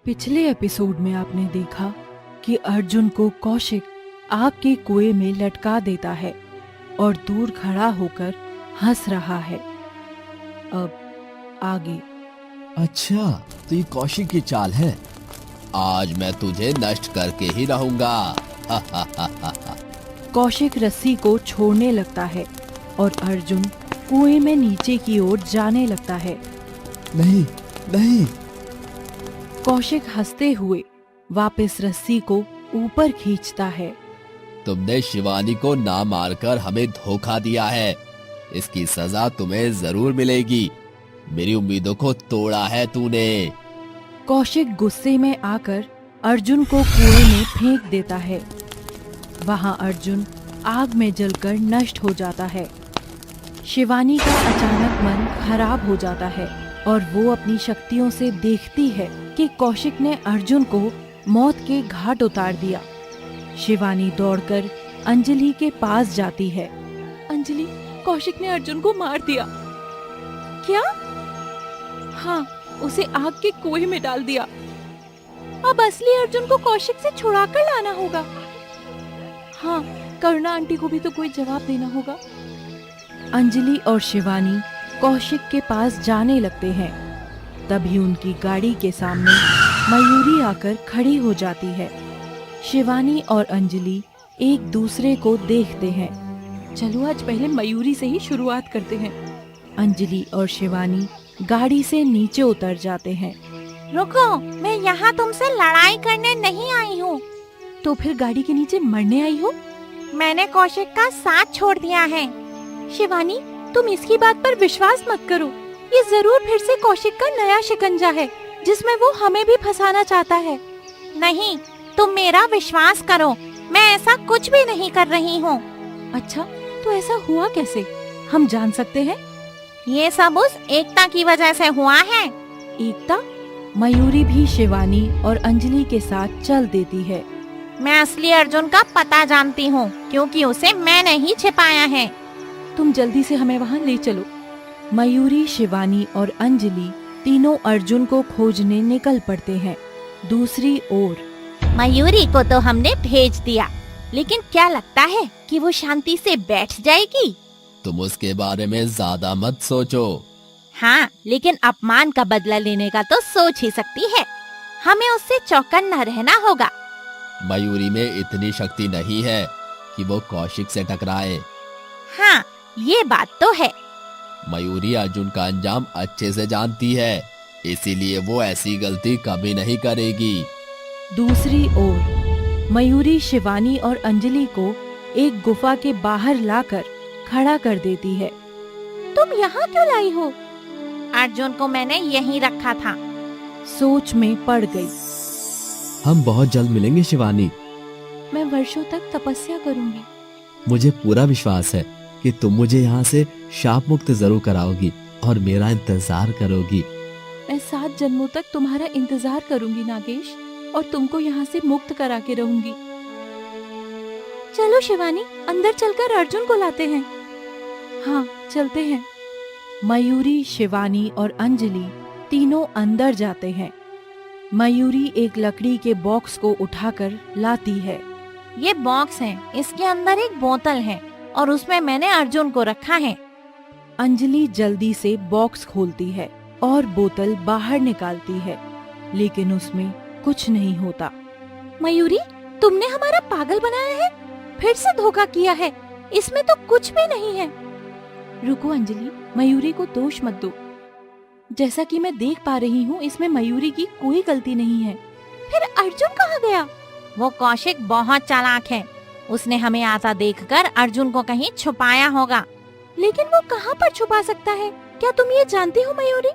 पिछले एपिसोड में आपने देखा कि अर्जुन को कौशिक आग के कुएं में लटका देता है और दूर खड़ा होकर हंस रहा है। अब आगे। अच्छा, तो ये कौशिक की चाल है। आज मैं तुझे नष्ट करके ही रहूंगा। कौशिक रस्सी को छोड़ने लगता है और अर्जुन कुएं में नीचे की ओर जाने लगता है। नहीं नहीं। कौशिक हंसते हुए वापस रस्सी को ऊपर खींचता है। तुमने शिवानी को ना मारकर हमें धोखा दिया है। इसकी सजा तुम्हें जरूर मिलेगी। मेरी उम्मीदों को तोड़ा है तूने। कौशिक गुस्से में आकर अर्जुन को कुएं में फेंक देता है। वहां अर्जुन आग में जलकर नष्ट हो जाता है। शिवानी का अचानक मन खराब हो जाता है और वो अपनी शक्तियों से देखती है कि कौशिक ने अर्जुन को मौत के घाट उतार दिया। शिवानी दौड़कर अंजलि के पास जाती है। अंजलि, कौशिक ने अर्जुन को मार दिया। क्या? हाँ, उसे आग के कुएं में डाल दिया। अब असली अर्जुन को कौशिक से छुड़ा कर लाना होगा। हाँ, करुणा आंटी को भी तो कोई जवाब देना होगा। अंजलि और शिवानी कौशिक के पास जाने लगते हैं। तभी उनकी गाड़ी के सामने मयूरी आकर खड़ी हो जाती है। शिवानी और अंजलि एक दूसरे को देखते हैं। चलो आज पहले मयूरी से ही शुरुआत करते हैं। अंजलि और शिवानी गाड़ी से नीचे उतर जाते हैं। रुको, मैं यहाँ तुमसे लड़ाई करने नहीं आई हूँ। तो फिर गाड़ी के नीचे मरने आई हो? मैंने कौशिक का साथ छोड़ दिया है। शिवानी, तुम इसकी बात पर विश्वास मत करो। ये जरूर फिर से कौशिक का नया शिकंजा है जिसमें वो हमें भी फंसाना चाहता है। नहीं, तुम मेरा विश्वास करो, मैं ऐसा कुछ भी नहीं कर रही हूँ। अच्छा, तो ऐसा हुआ कैसे? हम जान सकते हैं? ये सब उस एकता की वजह से हुआ है। एकता? मयूरी भी शिवानी और अंजलि के साथ चल देती है। मैं असली अर्जुन का पता जानती हूँ क्योंकि उसे मैंने ही छिपाया है। तुम जल्दी से हमें वहाँ ले चलो। मयूरी, शिवानी और अंजलि तीनों अर्जुन को खोजने निकल पड़ते हैं। दूसरी ओर मयूरी को तो हमने भेज दिया, लेकिन क्या लगता है कि वो शांति से बैठ जाएगी? तुम उसके बारे में ज्यादा मत सोचो। हाँ, लेकिन अपमान का बदला लेने का तो सोच ही सकती है। हमें उससे चौकन्ना रहना होगा। मयूरी में इतनी शक्ति नहीं है कि वो कौशिक से टकराए। हाँ, ये बात तो है। मयूरी अर्जुन का अंजाम अच्छे से जानती है, इसीलिए वो ऐसी गलती कभी नहीं करेगी। दूसरी ओर मयूरी शिवानी और अंजलि को एक गुफा के बाहर लाकर खड़ा कर देती है। तुम यहाँ क्यों लाई हो? अर्जुन को मैंने यहीं रखा था। सोच में पड़ गई। हम बहुत जल्द मिलेंगे शिवानी। मैं वर्षों तक तपस्या करूंगी। मुझे पूरा विश्वास है कि तुम मुझे यहाँ से शाप मुक्त जरूर कराओगी और मेरा इंतजार करोगी। मैं 7 जन्मों तक तुम्हारा इंतजार करूंगी नागेश, और तुमको यहाँ से मुक्त करा के रहूंगी। चलो शिवानी, अंदर चलकर अर्जुन को लाते हैं। हाँ, चलते हैं। मयूरी, शिवानी और अंजलि तीनों अंदर जाते हैं। मयूरी एक लकड़ी के बॉक्स को उठाकर लाती है। ये बॉक्स है, इसके अंदर एक बोतल है और उसमें मैंने अर्जुन को रखा है। अंजलि जल्दी से बॉक्स खोलती है और बोतल बाहर निकालती है, लेकिन उसमें कुछ नहीं होता। मयूरी, तुमने हमारा पागल बनाया है, फिर से धोखा किया है। इसमें तो कुछ भी नहीं है। रुको अंजलि, मयूरी को दोष मत दो। जैसा कि मैं देख पा रही हूँ, इसमें मयूरी की कोई गलती नहीं है। फिर अर्जुन कहाँ गया? वो कौशिक बहुत चालाक है। उसने हमें आता देखकर अर्जुन को कहीं छुपाया होगा। लेकिन वो कहाँ पर छुपा सकता है? क्या तुम ये जानती हो मयूरी?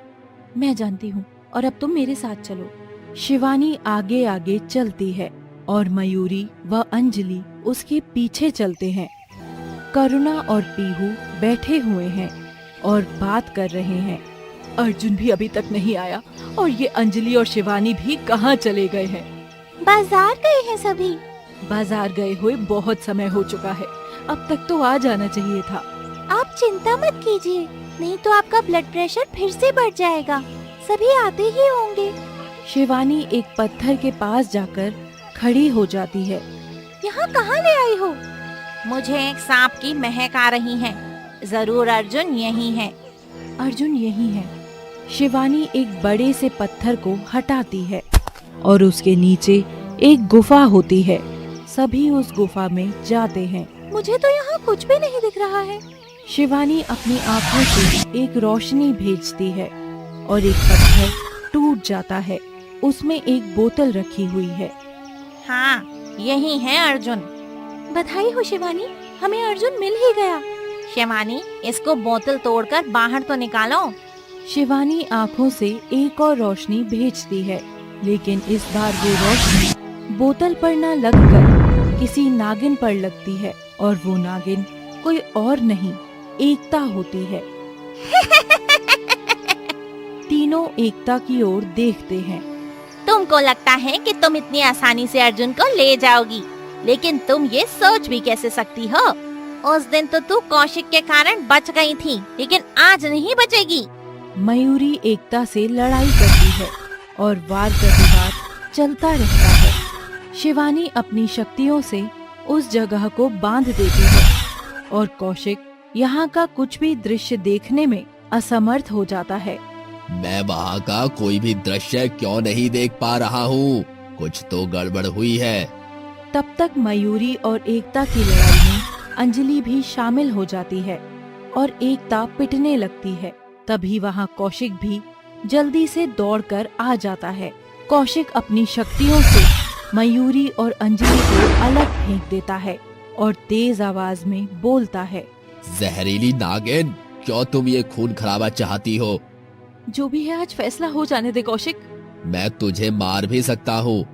मैं जानती हूँ, और अब तुम मेरे साथ चलो। शिवानी आगे आगे चलती है और मयूरी व अंजलि उसके पीछे चलते हैं। करुणा और पीहू बैठे हुए हैं और बात कर रहे हैं। अर्जुन भी अभी तक नहीं आया और ये अंजलि और शिवानी भी कहाँ चले गए हैं? बाजार गए हैं सभी। बाजार गए हुए बहुत समय हो चुका है, अब तक तो आ जाना चाहिए था। आप चिंता मत कीजिए, नहीं तो आपका ब्लड प्रेशर फिर से बढ़ जाएगा। सभी आते ही होंगे। शिवानी एक पत्थर के पास जाकर खड़ी हो जाती है। यहाँ कहाँ ले आई हो? मुझे एक सांप की महक आ रही है। जरूर अर्जुन यही है। अर्जुन यही है। शिवानी एक बड़े से पत्थर को हटाती है और उसके नीचे एक गुफा होती है। सभी उस गुफा में जाते हैं। मुझे तो यहाँ कुछ भी नहीं दिख रहा है। शिवानी अपनी आंखों से एक रोशनी भेजती है और एक पत्थर टूट जाता है। उसमें एक बोतल रखी हुई है। हाँ, यही है अर्जुन। बधाई हो शिवानी, हमें अर्जुन मिल ही गया। शिवानी, इसको बोतल तोड़कर बाहर तो निकालो। शिवानी आंखों से एक और रोशनी भेजती है, लेकिन इस बार वो रोशनी बोतल पर न लगकर किसी नागिन पर लगती है और वो नागिन कोई और नहीं, एकता होती है। तीनों एकता की ओर देखते हैं। तुमको लगता है कि तुम इतनी आसानी से अर्जुन को ले जाओगी, लेकिन तुम ये सोच भी कैसे सकती हो? उस दिन तो तू कौशिक के कारण बच गई थी, लेकिन आज नहीं बचेगी। मयूरी एकता से लड़ाई करती है और वार प्रतिवार चलता रहता है। शिवानी अपनी शक्तियों से उस जगह को बांध देती है और कौशिक यहाँ का कुछ भी दृश्य देखने में असमर्थ हो जाता है। मैं वहाँ का कोई भी दृश्य क्यों नहीं देख पा रहा हूँ? कुछ तो गड़बड़ हुई है। तब तक मयूरी और एकता की लड़ाई में अंजलि भी शामिल हो जाती है और एकता पिटने लगती है। तभी वहाँ कौशिक भी जल्दी से दौड़कर आ जाता है। कौशिक अपनी शक्तियों से मयूरी और अंजलि को अलग फेंक देता है और तेज आवाज में बोलता है, जहरीली नागिन, क्यों तुम ये खून खराबा चाहती हो? जो भी है आज फैसला हो जाने दे कौशिक। मैं तुझे मार भी सकता हूँ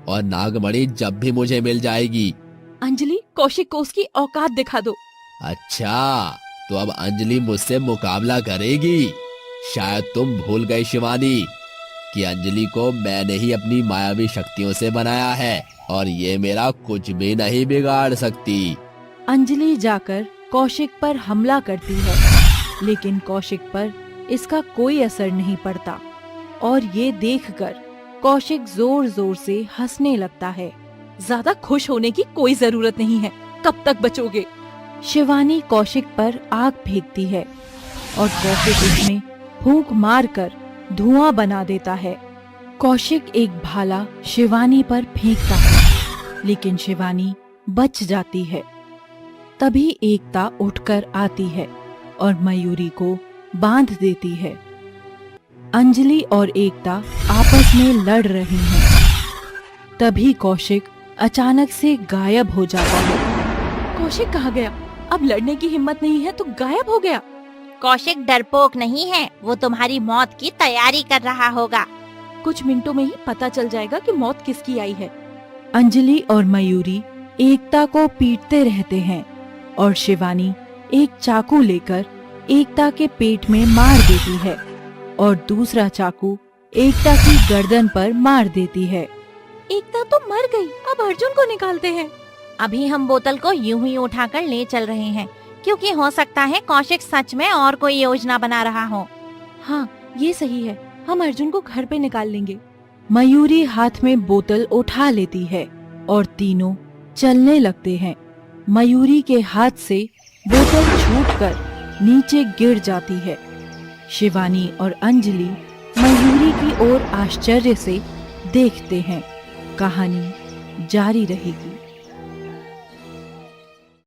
और नागमणि जब भी मुझे मिल जाएगी। अंजलि, कौशिक को उसकी औकात दिखा दो। अच्छा, तो अब अंजलि मुझसे मुकाबला करेगी? शायद तुम भूल गए शिवानी कि अंजलि को मैंने ही अपनी मायावी शक्तियों से बनाया है और ये मेरा कुछ भी नहीं बिगाड़ सकती। अंजलि जाकर कौशिक पर हमला करती है, लेकिन कौशिक पर इसका कोई असर नहीं पड़ता और ये देखकर कौशिक जोर जोर से हंसने लगता है। ज्यादा खुश होने की कोई जरूरत नहीं है, कब तक बचोगे? शिवानी कौशिक पर आग फेंकती है और कौशिक उसमें फूंक मारकर धुआं बना देता है। कौशिक एक भाला शिवानी पर फेंकता है, लेकिन शिवानी बच जाती है। तभी एकता उठकर आती है और मयूरी को बांध देती है। अंजलि और एकता आपस में लड़ रही हैं। तभी कौशिक अचानक से गायब हो जाता है। कौशिक कहाँ गया? अब लड़ने की हिम्मत नहीं है तो गायब हो गया। कौशिक डरपोक नहीं है, वो तुम्हारी मौत की तैयारी कर रहा होगा। कुछ मिनटों में ही पता चल जाएगा कि मौत किसकी आई है। अंजलि और मयूरी एकता को पीटते रहते हैं और शिवानी एक चाकू लेकर एकता के पेट में मार देती है और दूसरा चाकू एकता की गर्दन पर मार देती है। एकता तो मर गई, अब अर्जुन को निकालते हैं। अभी हम बोतल को यूं ही उठाकर ले चल रहे हैं, क्योंकि हो सकता है कौशिक सच में और कोई योजना बना रहा हो। हाँ, ये सही है, हम अर्जुन को घर पे निकाल लेंगे। मयूरी हाथ में बोतल उठा लेती है और तीनों चलने लगते हैं। मयूरी के हाथ से बोतल छूटकर नीचे गिर जाती है। शिवानी और अंजलि मयूरी की ओर आश्चर्य से देखते हैं। कहानी जारी रहेगी।